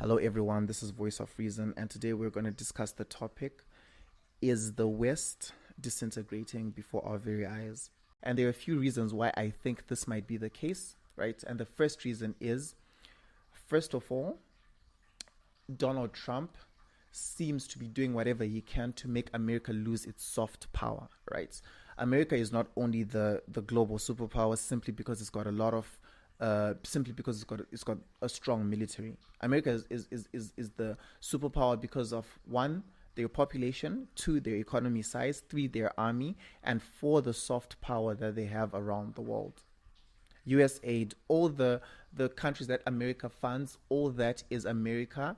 Hello, everyone. This is Voice of Reason, and today we're going to discuss the topic: Is the West disintegrating before our very eyes? And there are a few reasons why I think this might be the case, right? And the first reason is, first of all, Donald Trump seems to be doing whatever he can to make America lose its soft power, right? America is not only the global superpower simply because it's got a lot of simply because it's got a strong military. America is the superpower because of one, their population, two, their economy size, three, their army, and four, the soft power that they have around the world. US aid, all the countries that America funds, all that is America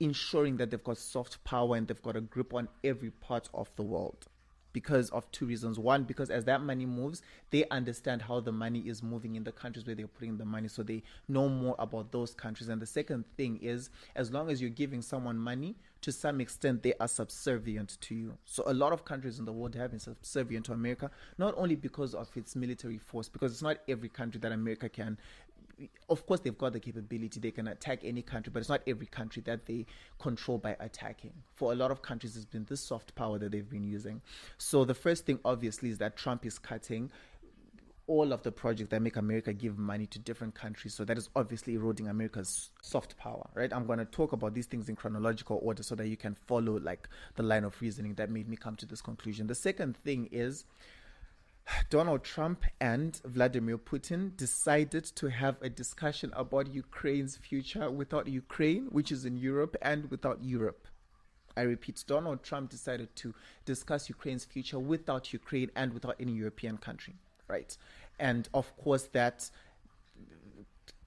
ensuring that they've got soft power and they've got a grip on every part of the world because of two reasons. One, because as that money moves, they understand how the money is moving in the countries where they're putting the money, so they know more about those countries. And the second thing is, as long as you're giving someone money, to some extent, they are subservient to you. So a lot of countries in the world have been subservient to America, not only because of its military force, because it's not every country that America can, of course they've got the capability, they can attack any country, but it's not every country that they control by attacking. For a lot of countries, it's been this soft power that they've been using. So the first thing obviously is that Trump is cutting all of the projects that make America give money to different countries. So that is obviously eroding America's soft power, right? I'm going to talk about these things in chronological order so that you can follow like the line of reasoning that made me come to this conclusion. The second thing is Donald Trump and Vladimir Putin decided to have a discussion about Ukraine's future without Ukraine, which is in Europe, and without Europe. I repeat, Donald Trump decided to discuss Ukraine's future without Ukraine and without any European country, right? And of course, that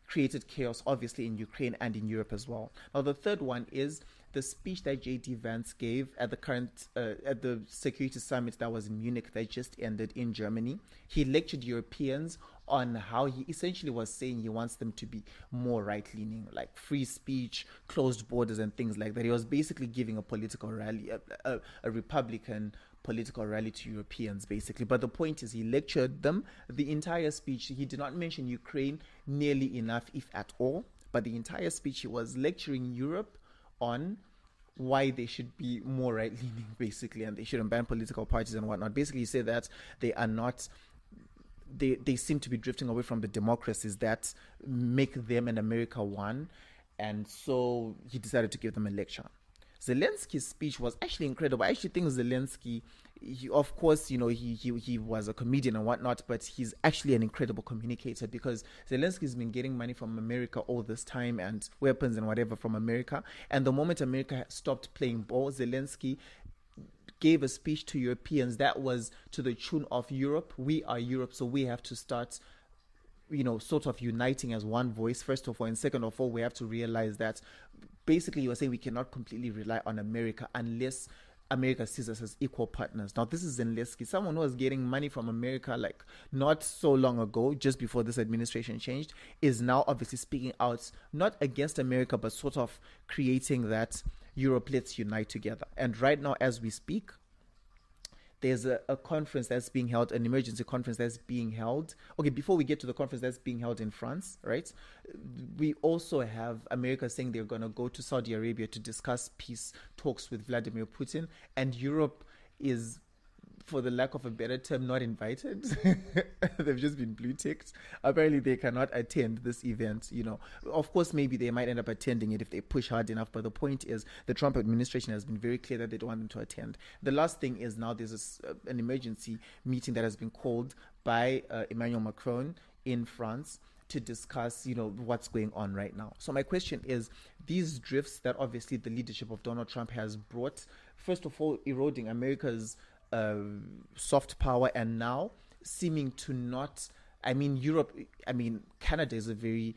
created chaos, obviously, in Ukraine and in Europe as well. Now, the third one is the speech that J.D. Vance gave at the security summit that was in Munich that just ended in Germany. He lectured Europeans on how he essentially was saying he wants them to be more right-leaning, like free speech, closed borders, and things like that. He was basically giving a political rally, a Republican political rally to Europeans, basically. But the point is, he lectured them the entire speech. He did not mention Ukraine nearly enough, if at all. But the entire speech, he was lecturing Europe on why they should be more right-leaning, basically, and they shouldn't ban political parties and whatnot. Basically, he said that they are not, they seem to be drifting away from the democracies that make them and America one, and so he decided to give them a lecture. Zelensky's speech was actually incredible. I actually think Zelensky, of course, he was a comedian and whatnot, but he's actually an incredible communicator because Zelensky's been getting money from America all this time and weapons and whatever from America. And the moment America stopped playing ball, Zelensky gave a speech to Europeans that was to the tune of Europe. We are Europe, so we have to start sort of uniting as one voice, first of all. And second of all, we have to realize that basically you are saying we cannot completely rely on America unless America sees us as equal partners. Now, this is Zelensky, someone who was getting money from America like not so long ago, just before this administration changed, is now obviously speaking out, not against America, but sort of creating that Europe, let's unite together. And right now, as we speak, there's a conference that's being held, an emergency conference that's being held. Okay, before we get to the conference that's being held in France, right? We also have America saying they're going to go to Saudi Arabia to discuss peace talks with Vladimir Putin, and Europe is, for the lack of a better term, not invited. They've just been blue ticked. Apparently they cannot attend this event. Of course, maybe they might end up attending it if they push hard enough, but the point is the Trump administration has been very clear that they don't want them to attend. The last thing is, now there's an emergency meeting that has been called by Emmanuel Macron in France to discuss, what's going on right now. So my question is, these drifts that obviously the leadership of Donald Trump has brought, first of all, eroding America's soft power, and now seeming to not, Europe, Canada is a very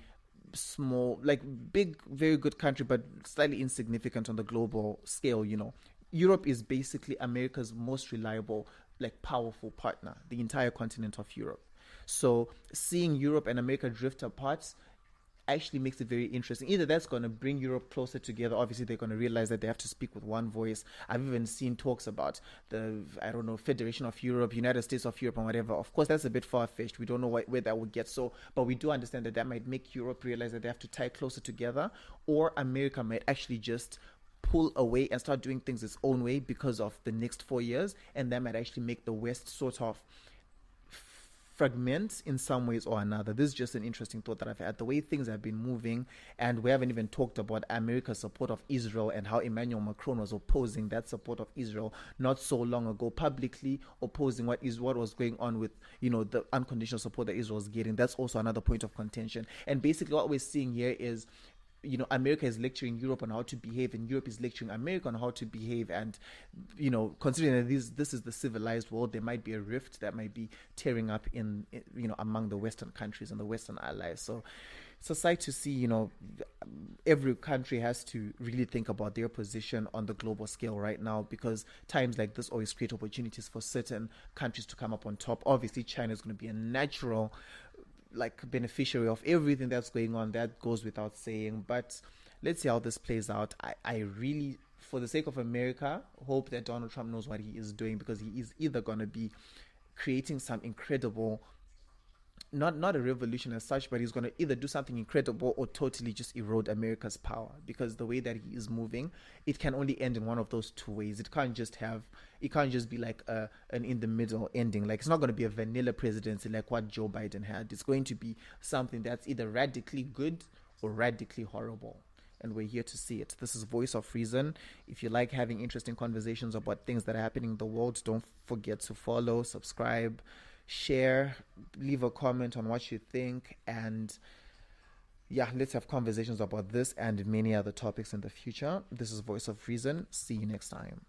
small, big, very good country, but slightly insignificant on the global scale. Europe is basically America's most reliable, powerful partner, the entire continent of Europe. So seeing Europe and America drift apart, actually makes it very interesting. Either that's going to bring Europe closer together. Obviously, they're going to realize that they have to speak with one voice. I've even seen talks about the, I don't know, Federation of Europe, United States of Europe, and whatever. Of course, that's a bit far-fetched. We don't know where that would get. So, but we do understand that might make Europe realize that they have to tie closer together, or America might actually just pull away and start doing things its own way because of the next 4 years, and that might actually make the West sort of fragment in some ways or another. This is just an interesting thought that I've had, the way things have been moving, and we haven't even talked about America's support of Israel and how Emmanuel Macron was opposing that support of Israel not so long ago, publicly opposing what was going on with, the unconditional support that Israel was getting. That's also another point of contention. And basically what we're seeing here is, America is lecturing Europe on how to behave, and Europe is lecturing America on how to behave. And, considering that this is the civilized world, there might be a rift that might be tearing up in among the Western countries and the Western allies. So it's a sight to see. Every country has to really think about their position on the global scale right now, because times like this always create opportunities for certain countries to come up on top. Obviously, China is going to be a natural beneficiary of everything that's going on. That goes without saying, but let's see how this plays out. I really, for the sake of America, hope that Donald Trump knows what he is doing, because he is either going to be creating some incredible, not a revolution as such, but he's going to either do something incredible or totally just erode America's power, because the way that he is moving, it can only end in one of those two ways. It can't just be like an in the middle ending. Like, it's not going to be a vanilla presidency like what Joe Biden had. It's going to be something that's either radically good or radically horrible, and we're here to see it. This is Voice of Reason. If you like having interesting conversations about things that are happening in the world, don't forget to follow, subscribe, share, leave a comment on what you think, and yeah, let's have conversations about this and many other topics in the future. This is Voice of Reason. See you next time.